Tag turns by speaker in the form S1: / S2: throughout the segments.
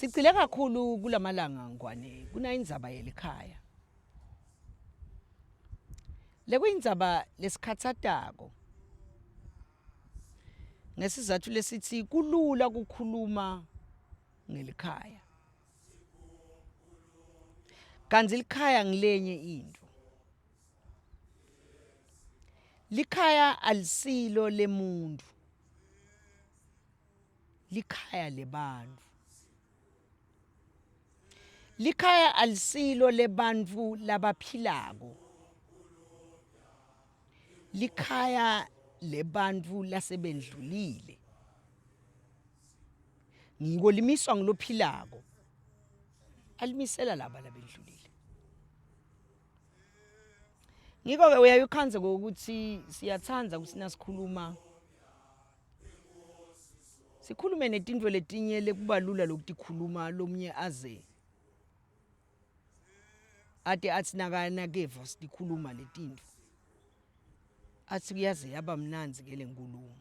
S1: Sicile kakhulu kulamalanga ngwane kunayindzaba yelikhaya. Lekuyindzaba lesikhatsatako. Ngesizathu lesithi kulula kukhuluma ngelikhaya. Kanti likhaya ngilenye into. Likhaya alisilo lemuntu. Likhaya lebantfu. Likhaya alisilo lebantfu labaphilako. Likhaya lebantfu lasebendlulile. Ngiko limiswa ngilophilako. Alimisela laba labendlulile. Ngiko ke uyayikhanze ukuthi siyathandza ukuthi nasikhuluma sikhulume netintfo letinye lekubalula lokutikhuluma lomnye aze ate athi nakana keva sikhuluma letintfo athi kuyaze yaba mnanzi ke lenkulumo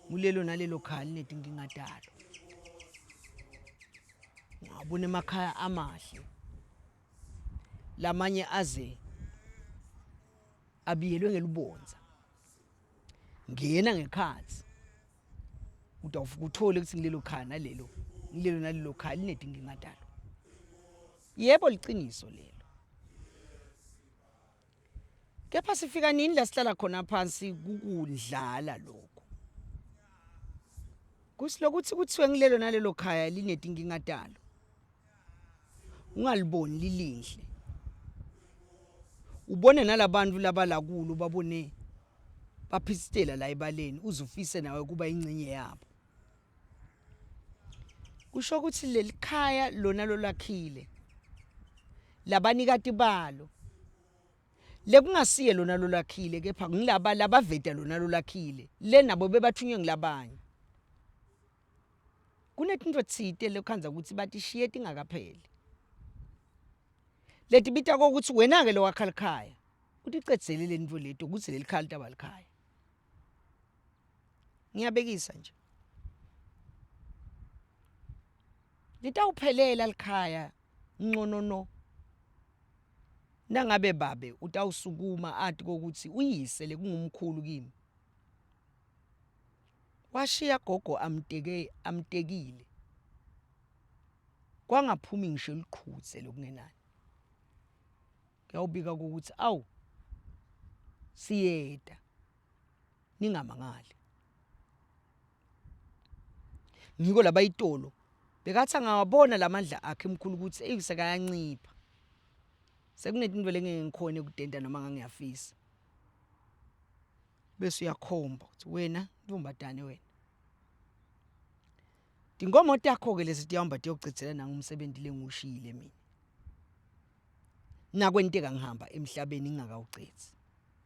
S1: kulelo nalelo khali netinkinga talo ngabona emakhaya amahle lamanye aze abiyelwe ngelubonza ngena ngekhatsi utawuvuka uthole ukuthi ngilelo khana lelo ngilelo nalelo khali netinkinga talo yebo liciniso lelo kepha sifika nini la sihlala khona phansi kukudlala lokho kusilokuthi kuthiwe ngilelo nalelo khaya linetinkinga talo ungaliboni lilihle ubone nalabantfu labalakulo babone baphisitela la ebaleni uzufise nawe kuba ingcenye yabo kusho ukuthi lelikhaya lona lolakhile labanikati balo lekungasiye lona lolakhile kepha ngilaba labaveta lona lolakhile le nabo bebathunywe ngilabanye kunetinto tsite lekhanza ukuthi batishiye tingakapheli letibita ukuthi wena ke lo wakha likhaya uticedzele lento leto kutsi lelikhaya litaba likhaya ngiyabekisa nje litawuphelela likhaya ngcono nangabe babe utawusukuma ati kokuthi uyise lekungumkhulu kimi washiya gogo amtekile kwangaphumi ngisho liqhutse lokungenani kuyawubika ukuthi awu siyeta ningamangali ngiko labayitolo bekathi angawabona lamandla akhe emkhulu ukuthi eyisekayancipha sekunetinto lengeke ngikhone ukudenda noma ngangiyafisa bese uyakhomba ukuthi wena ntombatane wena tingomo takho ke lesitihamba tiyocedzela nangumsebenzi lengushiyile mina nakwenteka ngihamba emhlabeni ngingakawucedzi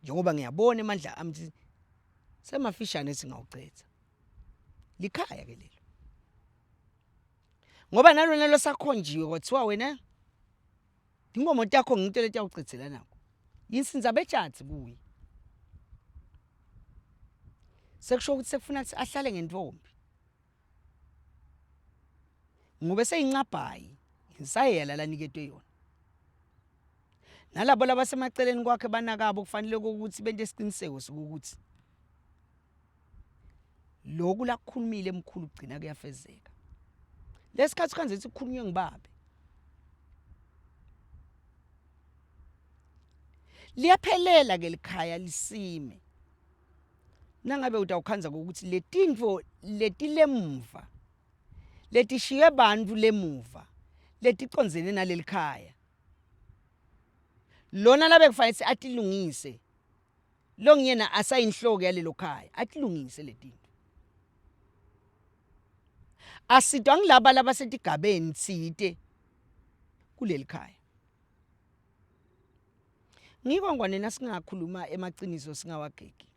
S1: njengoba ngiyabona emandla ami semafishane singawucedza likhaya ke lelo ngoba nalona losakhonjiwe kwathiwa wena ingomo takho nginto letiyawucedzela nako yinsinza betjatsi kuyi sekusho ukuthi sekufuna ukuthi ahlale ngentombi ngobe seyincabhayi ngisayela laniketwe yona nalabo labasemaceleni kwakhe banakabo kufanele ukuthi bente isiqiniseko sokuthi lokhu lakukhulumile emkhulu ugcina kuyafezeka lesikhathi kanze sikhulunywe ngibabe liyaphelela ke likhaya lisime nangabe utawukhanza ukuthi letintfo letilemva letishiye bantfu lemuva leticondzene nalelikhaya lona labe kufanele atilungise longiyena asayinhloko yalelo khaya atilungise letinto asidwa ngilaba labasetigabeni tsite kuleli khaya ngiko ngwanena singakhuluma emaciniso singawagegi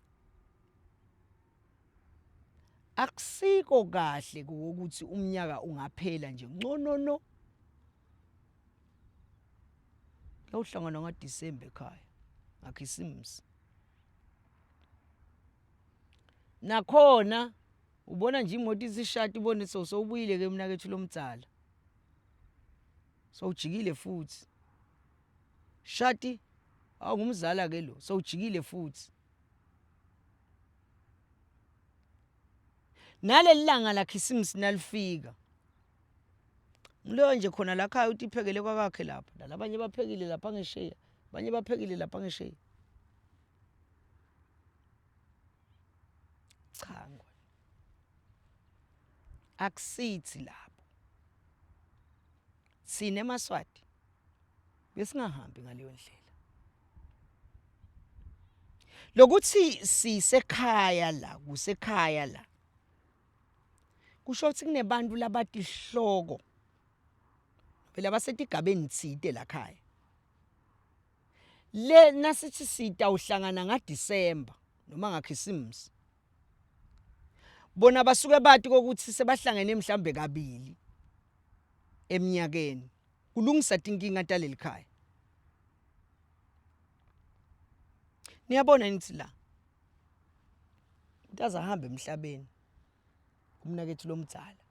S1: akusiko kahle ukuthi umnyaka ungaphela nje ngcono lawuhlangana ngoDisemba ekhaya ngakhisimusi nakhona ubona nje imoto isishada ibone sowubuyile ke mina kethu lomdzala sowujikile futhi shati awungumzala ke lo sowujikile futhi naleli langa la Christmas nalifika Mlo nje khona la khaya uthi iphekele kwakhe lapha nalabanye baphekile lapha ngesheya abanye baphekile lapha ngesheya cha ngwa akusithi lapho sine eMaswati besingahambi ngaleyo ndlela lokuthi sisekhaya la kusekhaya la kusho ukuthi kunebantu labati hloko phela basetigabeni tsite la khaya le nasithi sitawuhlangana ngaDisemba noma ngaKhisimusi bona basuke bathi ukuthi sebahlangene mhlambe kabili eminyakeni kulungisa tinkinga taleli khaya niyabona nithi la utaza hamba emhlabeni umnakethu lomdzala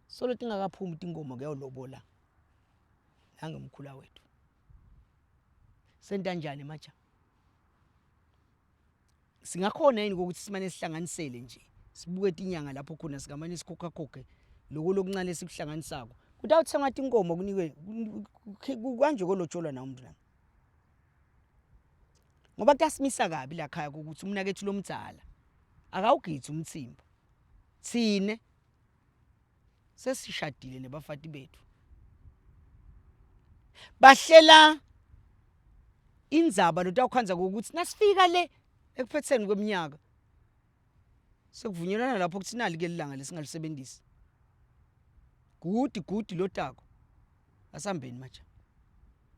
S1: solo tingakaphumi tingoma kuyawulobola nangemkhula wethu senta njani maja singakhona yini ukuthi simane sihlanganisele nje sibuke tinyanga lapho khona sikamane sikhokha khokhe lokuncane sikuhlanganisako kutawuthenga tinkomo kunikwe kanje kolotsholwa na umuntu la ngoba kuyasimisa kabi la khaya ukuthi umnakethu lomdzala akawugitsi umtsimba sine sesishadile nebafati bethu bahlela indzaba lotawukhanza ukuthi nasifika le ekuphetheni kweminyaka sekuvunyelana lapho kuthi nali ke lilanga lesingalisebenzisi gudi lotako asambeni maja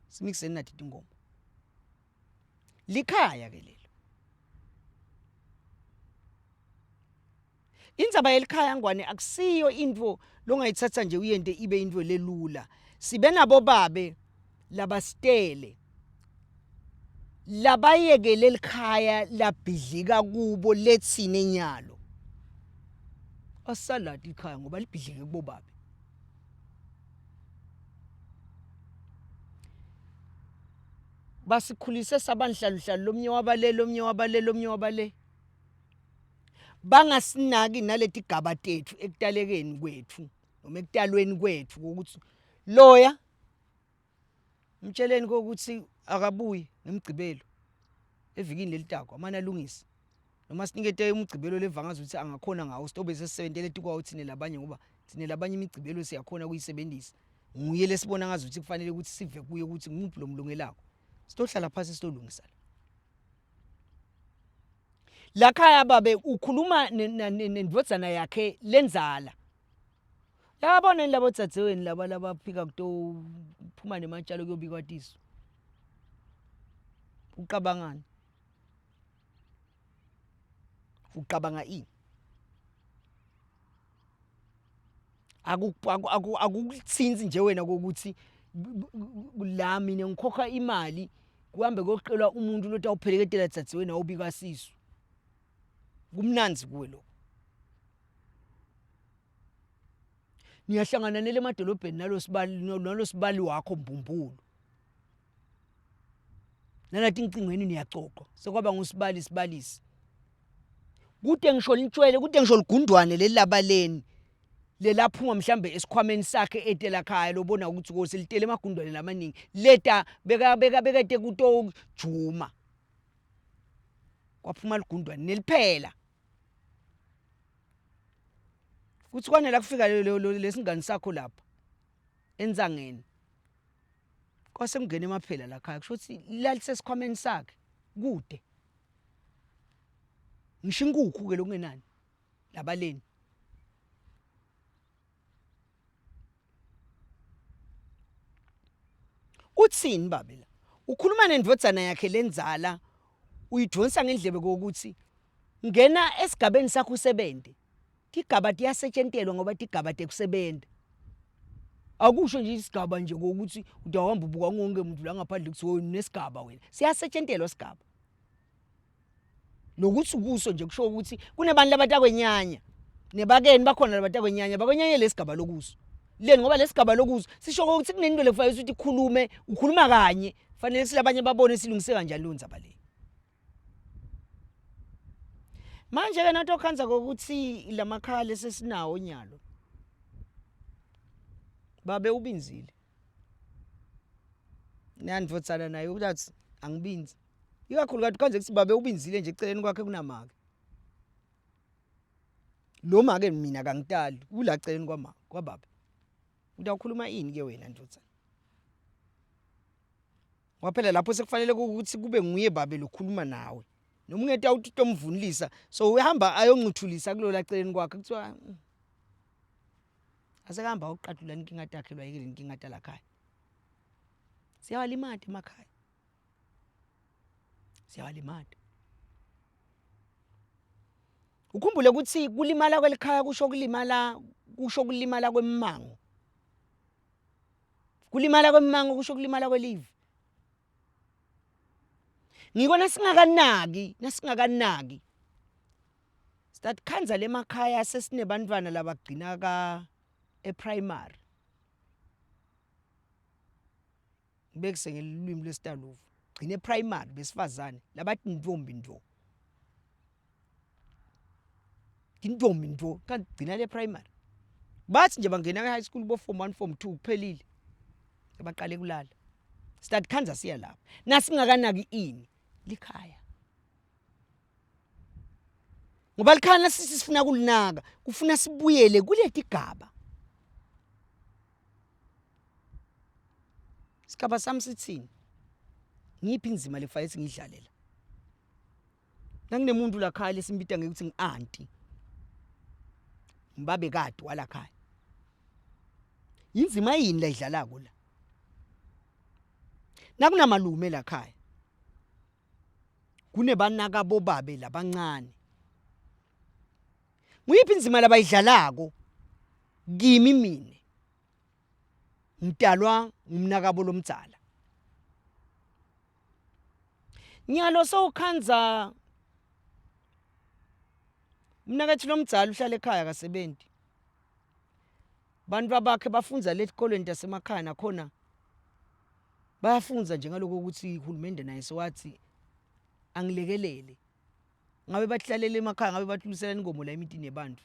S1: simixeni nathi tingoma likhaya ke lelo indzaba yelikhaya ngwane akusiyo into longayithatha nje uyente ibe into lelula sibe nabo babe labastele labayekele elikhaya labhidlika kubo letsine nyalo asalati ikhaya ngoba libhidlike kubo babe basikhulise sabanhlaluhlalu lomnye wabale bangasinaki naleti gaba tethu ekutalekeni kwethu noma ekutalweni kwethu ukuthi loya mtsheleni ukuthi akabuyi ngemgcibelo evikini lelitako amana alungisa noma sinikete umgcibelo levangaza ukuthi angakhona ngawo sitobe sesebentele tikwawo thine labanye ngoba thine labanye imigcibelo siyakhona kuyisebenzisa nguye lesibona ngazi ukuthi kufanele ukuthi sive kuye ukuthi ngumuphi lo mlungelako sitohlala phansi sitolungisa la khaya babe ukhuluma nendvodzana yakhe lenzala yabona labo tsatseweni labaphika kuto phuma nematshalo kuyobikwa tiso uqabanga ini akukutsinzi nje wena ukuthi la mina ngikhokha imali kuhambe koqelwa umuntu lotawupheleketela tsatseweni awubika siso kumnanzi kuwe lo niyahlangana nele emadolobheni nalosibali wakho Mbumbulu nalathi incingweni niyaxoxa sekwaba ngusibali kude ngisho lintshwele kude ngisho ligundwane lelabaleni lelaphuma mhlambe esikhwameni sakhe etela khaya lobona ukuthi ko selitele emagundwane lamaningi leta bekade kuto juma kwaphuma ligundwane neliphela kuthi kwanela kufika lesingani sakho lapha enzangeni kwase kungena emaphela la khaya kusho ukuthi lalise sikhwameni sakhe kude ngisho inkukhu ke lokungenani labaleni uthini babe la ukhuluma nendvodzana yakhe lenzala uyidonsa ngendlebe kokuthi ngena esigabeni sakho usebente tigaba tiyasetshenziswa ngoba tigaba tekusebenta akusho nje isigaba nje kokuthi utawahamba ubuka ngonke umuntu la ngaphandle kuthi nesigaba wena siyasetshenziswa isigaba lokuthi ukuso nje kusho ukuthi kunebantu labatakwenyanya nebakeni bakhona labatakwenyanya bakwenyanya lesigaba lokuso leni ngoba lesigaba lokuso sisho ukuthi kunento lekufanele ukuthi ukhuluma kanye fanele silabanye babone silungise kanjani lo ndzaba le manje ke nathi okhanza ukuthi lamakhala sesinawo nyalo babe ubinzile niyanivotsana naye ukuthi angibinzi ikakhulu kathi kanje ukuthi babe ubinzile nje eceleni kwakhe kunamake lo make mina kangitali ula celeni kwababa utawukhuluma ini ke wena ndoda waphela lapho sekufanele ukuthi kube nguye babe lokhuluma nawe noma ungeta uthi utomvunilisa so uhamba ayoncuthulisa kulola celeni kwakhe kuthiwa asekahamba uqathula inkinga takhelwa yike inkinga tala khaya siyawalimata emakhaya siyawalimata ukhumbule ukuthi kulimala kwelikhaya kusho kulimala kwemmango kulimala kwemmango kusho kulimala kwelive ngikona nasingakanaki start khanza lemakhaya sesinebantwana labagcina ka eprimary bekuse ngelimi lwesitalufu gcine primary besifazane labathi intombi ndo kanti gcina le primary bathi nje bangena ka high school bo form 1 form 2 kuphelile abaqale kulala start khanza siya lapha nasingakanaki ini likhaya ngoba likhaya sifuna kulinaka kufuna sibuyele kuleti gaba sikaba sami sithini ngiphi inzima lefanele ngidlalela nanginemuntu la khaya lesimbita ngekuthi ngianti mbabe kade wala khaya inzima yini la idlalako la nakunamalume la khaya kunebanaka bobabe labancane nguyiphi inzima labayidlalako kimi mina ngidalwa ngumnakabo lomdzala nyalo sowukhanza mnakathi lomdzala uhlala ekhaya kasebenzi bantu babakhe bafunza lesikolweni tasemakhaya nakhona bayafunza njengaloko ukuthi uhulumende naye sowathi angilekelele ngabe bahlalele emakhaya ngabe bathulisela ingomo la emitini yebantu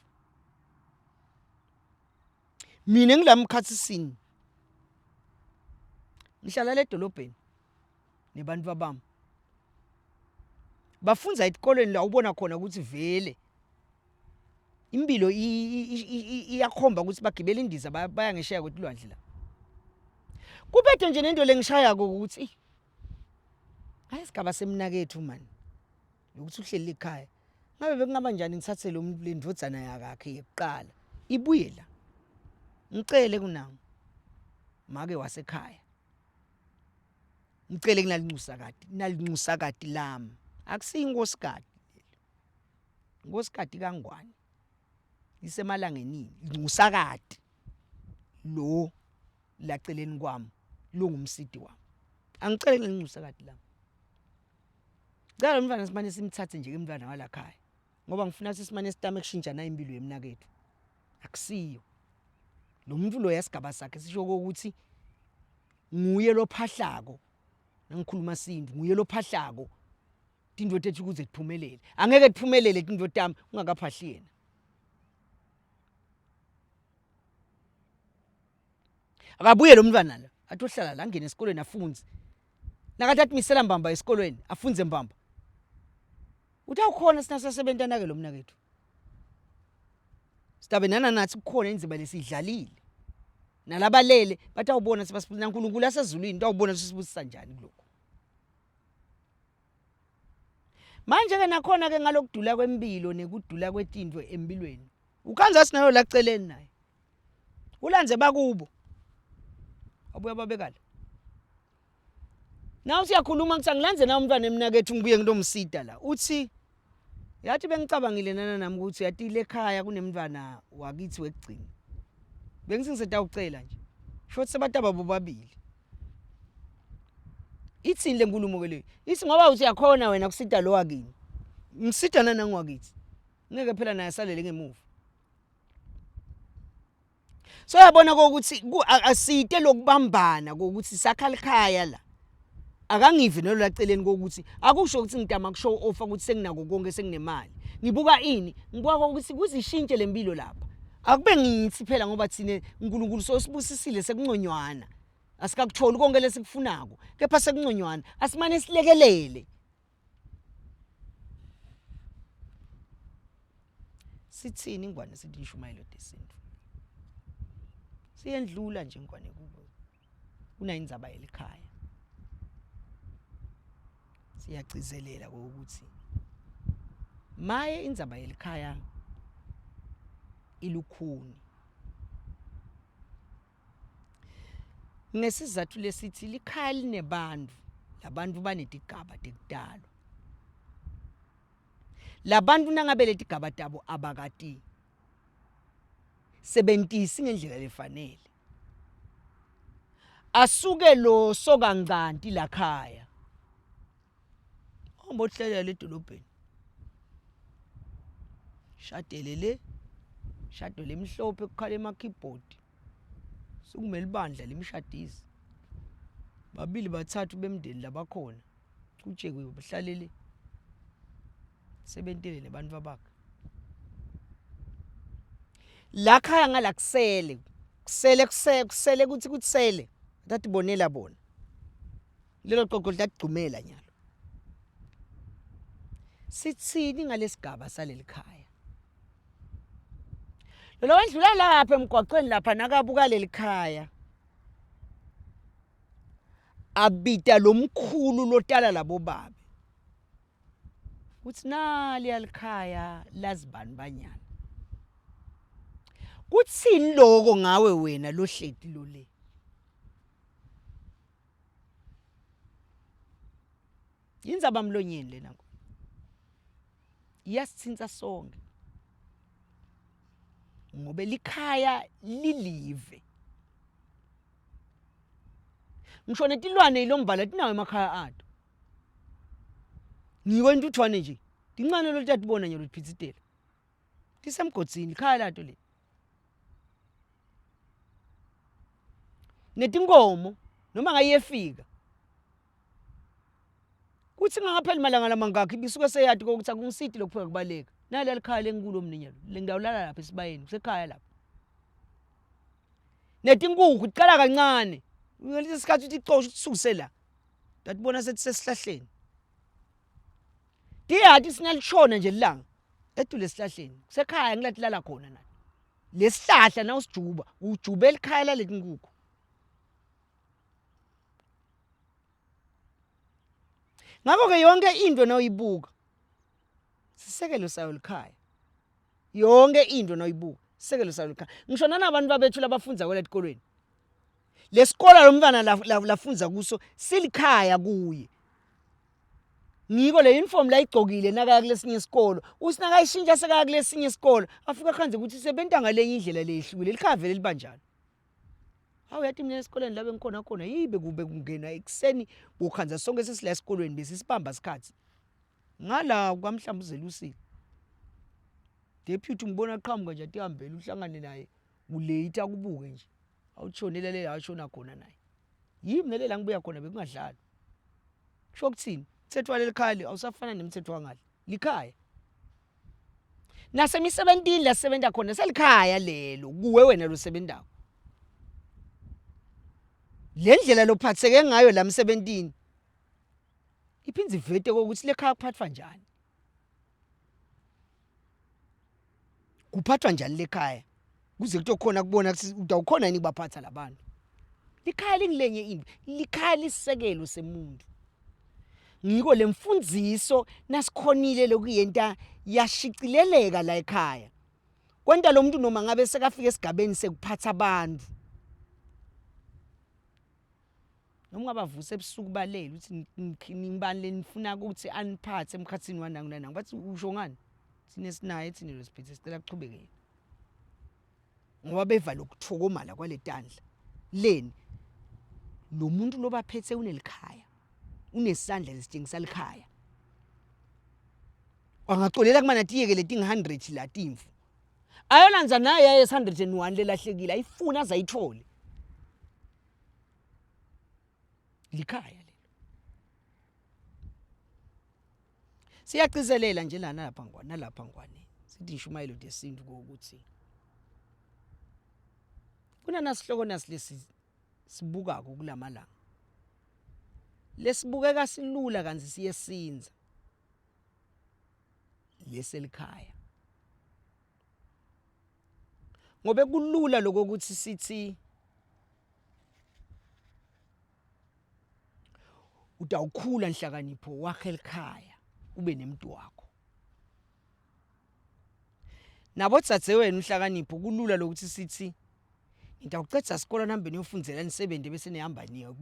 S1: mina ngilamkhatsisini ngihlala ledolobheni nebantu babami bafunza esikolweni la ubona khona ukuthi vele impilo iyakhomba ukuthi bagibela indiza baya ngesheya kwetilwandle la kuphethe nje nento lengishaya ukuthi ayisigaba semnakethu mani ukuthi uhleli ekhaya ngabe bekungaba njani ngithathe lo muntu lendvodzana yakhe yeqala ibuye la ngicele kunawo make wasekhaya ngicele kunalincusa kati lami akusingosikati ngosikati kangwani isemalangeni incusa kati lo laceleni kwami lungumsidi wami angicele kunalincusa kati lami ngalo mfana simane simthathe nje emntwana wala khaya ngoba ngifuna ukuthi simane sitame kushintsha na impilo yemnakethu akusiyo lo muntu lo yasigaba sakhe sisho ukuthi nguye lophahlako ngikhuluma sindi nguye lophahlako tindvo tethu kuze ziphumelele angeke ziphumelele tindvo tami ungakaphahli yena akabuye lo mntwana la athohlala la ngene esikolweni afunze nakathathi misela mbamba esikolweni afunze mbamba utawukhona sinasasebenza ke lo mnakethu sitabenana nathi kukhona inzima lesidlalile nalabalele batawubona sibasibona uNkulunkulu asezulwini utawubona sisibusisa njani kuloko manje ke nakhona ke ngalokudula kwempilo nekudula kwetindvo empilweni ukhanza sinayo laceleni naye ulanze bakubo abuya babekala nawu siyakhuluma ngithi angilanze na umntwana emnakethu ngibuye nginomsida la uthi yathi bengicabangile nami ukuthi yathi lekhaya kunemntwana wakithi wekugcina bengisingiseta ucela nje shothi sebataba bobabili ithini lenkulumo ke le ithi ngoba uthi yakhona wena kusida lo wakini ngisidana nangwakithi ngeke phela naye salele ngemuva. So yabona ukuthi asite lokubambana ukuthi sakhalikhaya la akangivi nolaceleni kokuthi akusho ukuthi ngidama kushow off ukuthi senginako konke senginemali. Ngibuka ini? Ngibuka ukuthi kuzishintshe lempilo lapha. Akube ngithi phela ngoba thine uNkulunkulu sosibusisile sekunconywana. Asikakutholi konke lesikufunako. Kepha sekunconywana. Asimane silekelele. Sithini ingwane sithi ishumayelo desinto. Siyendlula nje ingwane kubo. Kunayindzaba elikhaya. Siyagcizelela ukuthi maye indzaba yelikhaya ilukhuni. Ngesizathu lesithi likhaya linebantu, labantu banetigaba tekudalwa. Labantu nangabe letigaba tabo abakati sebentisi ngendlela lefanele. Asuke lo sokancanti lakhaya. Ombohlela ledolobheni. Shadele shado lemhlophe kukhala ema keyboard. Sukumele ibandla lemshadisi. Babili bathathu bemndeni labakhona. Kuchekwe bahlalele. Sebentele nebantu abakhe. Lakhaya ngala kusele. Kusele kuthi kutsele. Thathi bonela bona. Lelo qoqo lidagcumela nyalo. Sithini ngalesigaba salelikhaya. Lo wendlula lapha emgwaqweni lapha nakabuka lelikhaya. Abita lomkhulu lotala labo babe. Uthi nali yalikhaya lazibani banyana. Kuthini lokho ngawe wena lohleti lo le? Yindzaba mlonyeni lena. Iyasithinta sonke. Ngoba likhaya lilive. Ngisho netilwane ilombala tinawo emakhaya ato. Ngiwe ntuthwane nje. Dincane lo tatibona nje lophitsitela. Tisemgodzini ikhaya lato le. Netinkomo noma ngayefika. Kuthi ngaphela malanga lamangakho ibisuke seyathi ukuthi akungisidi lokupheka kubaleka. Nali alikhaya lenkulo mninyalo. Lengidawulala lapha esibayeni kusekhaya lapha. Netinkukhu tiqala kancane. Ngalesi sikhathi uthi icosha ukususe la. Datibona sethi sesihlahleni. Tiyathi sinalishona nje lilanga. Edule esihlahleni. Kusekhaya ngilatilala khona nathi. Lesihlahla na usijuba, ujuba elikhaya lalezinkukhu. Ngakho ke yonke into nawuyibuka sisekelo sayo likhaya. Yonke into nawuyibuka sisekelo sayo likhaya. Ngisho nanabantu babethu labafundza kweletikolweni. Lesikole lomntwana lafundza kuso silikhaya kuye. Ngiko le uniform la igcokile nakaya kulesinye isikolo. Usinaka ishintsha sekaya kulesinye isikolo. Afika khanze ukuthi sebenta ngalenye indlela lehlukile. Likhaya vele libanjalo. Hawu yathi mina esikoleni labe ngikhona khona yibe kube kungena ekseni bokhanza sonke sesila esikolweni besisibamba isikhathi. Ngala kwamhlambuzela usile. Deputy ngibona qhamuka nje atihambela uhlangane naye ulate akubuke nje. Awutshonela le ashona khona naye. Yimi nelela ngibuya khona bekungadlali. Kusho ukuthini? Umthetho walelikhaya awusafana nemthetho wangale. Likhaya. Nasemisebentini la sebenza khona selikhaya lelo kuwe wena lo sebenzako. Lendlela lophatheke ngayo la emsebentini iphindze ivete ukuthi lekhaya kuphathwa njani. Kuphathwa njani lekhaya? Kuze kutokhona kubona ukuthi utawukhona yini kubaphatha labantu. Likhaya lingilenye into, likhaya lisekelo semuntu. Ngiko lemfundiso nasikhonile lokuyenta yashicileleka la ekhaya. Kwenta lo muntu noma ngabe sekafika esigabeni sekuphatha abantu. Noma ngabavuse ebusuku balele uthi ngibani lenifuna ukuthi aniphathe emkhathini wanangu bathi usho ngani? Sine sinaye thina lo siphethe sicela kuchubekele. Ngoba beva lokuthokomala kwaletandla. Leni lo muntu lobaphethe unelikhaya. Unesandla lesitshengisa likhaya. Angacolela kumana tiyeke leti 100 la timfu. Ayonanza naye yaye 101 lelahlekile ayifuna azayithole. Likhaya lelo. Siyacizelela nje lana nalapha ngwane. Sithi inshumayelo yesintu ukuthi kuna nasihloko nasilesi sibukako kulamalanga. Lesibukeka silula kanzi siyesinza. Leselikhaya. Ngobe kulula lokuthi sithi utawukhula Nhlakanipho wakhe ekhaya ube nemuntu wakho. Nabo tsatse wena uNhlakanipho kulula lokuthi sithi ngitawuceda isikole nihambeni niyofundzela nisebenze bese nihamba niya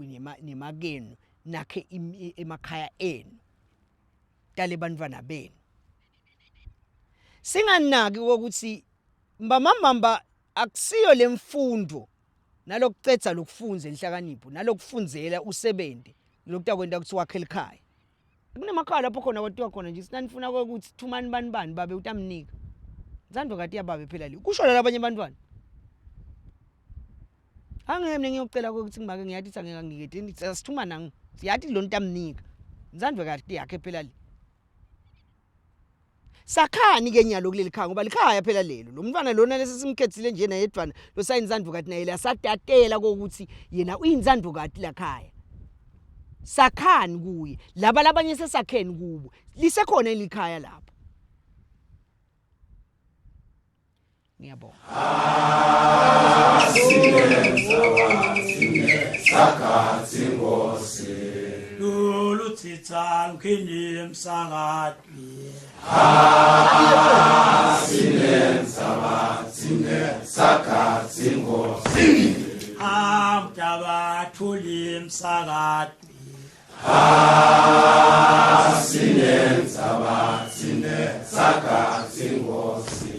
S1: nemakenu nakhe emakhaya enu. Dale bantwana benu. Singanaki ukuthi mbamamba akusiyo lemfundo nalokuceda lokufunza Nhlakanipho nalokufundzela usebenze lokutakwenda ukuthi wakhe ekhaya. Kunemakhaya lapho khona kwathiwa khona nje sinanifuna ukuthi thumani bani babe utamnika. Nzando kati yababe phela li. Kusho labanye abantwana. Angeke ngiyocela ukuthi ngibake ngiyathi angeke ngikete sithuma nang siyathi lo ntamnika. Nzando kati yakhe phela li. Sakhani ke nyalo kuleli khaya ngoba likhaya phela lelo. Lo mntwana lona lesesimkhethile nje na yedwana lo sayinzando kati naye lasadatela ukuthi yena uyinzando kati la khaya. Sakhani kuye laba labanye sesakheni kubo lisekhona elikhaya lapho. Ngiyabonga.
S2: Sakhathi Nkosi lolu thitha ngini emsakadwi sinemsabathine sakhathi Nkosi amtabathuli emsakadwi sinemsabathine sakhathi Nkosi